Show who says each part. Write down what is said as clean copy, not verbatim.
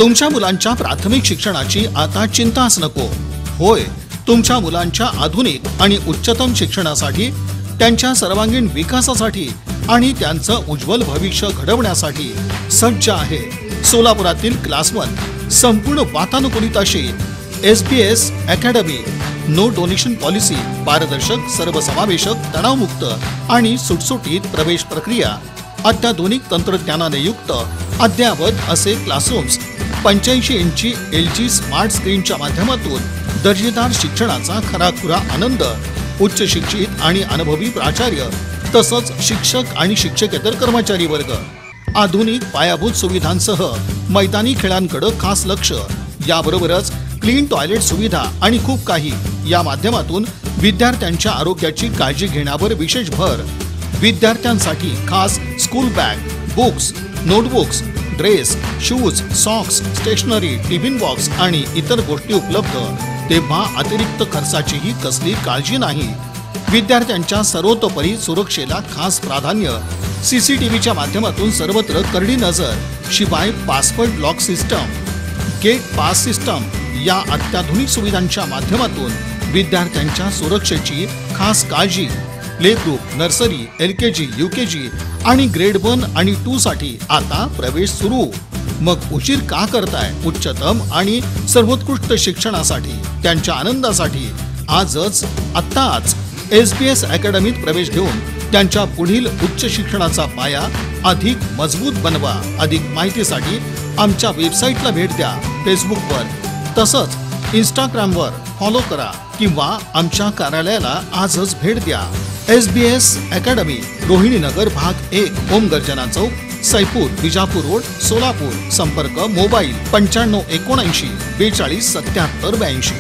Speaker 1: तुमच्या मुलांच्या प्राथमिक शिक्षणाची आता चिंताच नको। होय, तुमच्या मुलांच्या आधुनिक आणि उच्चतम शिक्षणासाठी, त्यांच्या सर्वांगीण विकासासाठी आणि त्यांचं उज्ज्वल भविष्य घडवण्यासाठी सज्ज आहे सोलापुरातील क्लास 1 संपूर्ण वातानुकूलित अशी SBS academy. No donation policy, पारदर्शक, सर्वसमावेशक, तणावमुक्त आणि सुटसुटीत प्रवेश प्रक्रिया, अत्याधुनिक तंत्रज्ञानाने युक्त अद्ययावत असे क्लासरूम्स, 85 इंची LG स्मार्ट स्क्रीनच्या माध्यमातून दर्जेदार शिक्षणाचा खराखुरा आनंद, उच्च शिक्षित आणि अनुभवी प्राचार्य तसंच शिक्षक आणि शिक्षकेतर कर्मचारी वर्ग, आधुनिक पायाभूत सुविधांसह मैदानी खेळांकडे खास लक्ष, याबरोबरच क्लीन टॉयलेट सुविधा आणि खूप काही। या माध्यमातून विद्यार्थ्यांच्या आरोग्याची काळजी घेण्यावर विशेष भर। विद्यार्थ्यांसाठी खास school bag, books, notebooks, dress, shoes, socks, stationery, tiffin box आणि इतर गोष्टी उपलब्ध। तेव्हा अतिरिक्त खर्चाचीही कसली काळजी नाही। विद्यार्थ्यांच्या सर्वतोपरी सुरक्षेला खास प्राधान्य, CCTVच्या माध्यमातून सर्वत्र करडी नजर, शिवाय password lock system, gate pass system या अत्याधुनिक सुविधांच्या माध्यमातून विद्यार्थ्यांच्या सुरक्षेची खास काळजी। Play group, nursery, LKG, UKG आणि ग्रेड 1 आणि 2 साठी आता प्रवेश सुरू। मग उशीर का करताय? उच्चतम आणि सर्वोत्कृष्ट शिक्षणासाठी, त्यांच्या आनंदासाठी आजच आत्ताच SBS अकॅडमीत प्रवेश घेऊन त्यांच्या पुढील उच्च शिक्षणाचा पाया अधिक मजबूत बनवा। अधिक माहितीसाठी आमच्या वेबसाईटला भेट द्या, फेसबुकवर तसंच इंस्टाग्रामवर फॉलो करा किंवा आमच्या कार्यालयाला आजच भेट द्या। SBS अकॅडमी, रोहिणी नगर भाग 1, ओम गर्जना चौक, सैपूर, बिजापूर रोड, सोलापूर। संपर्क मोबाईल 95 79 42 77 82।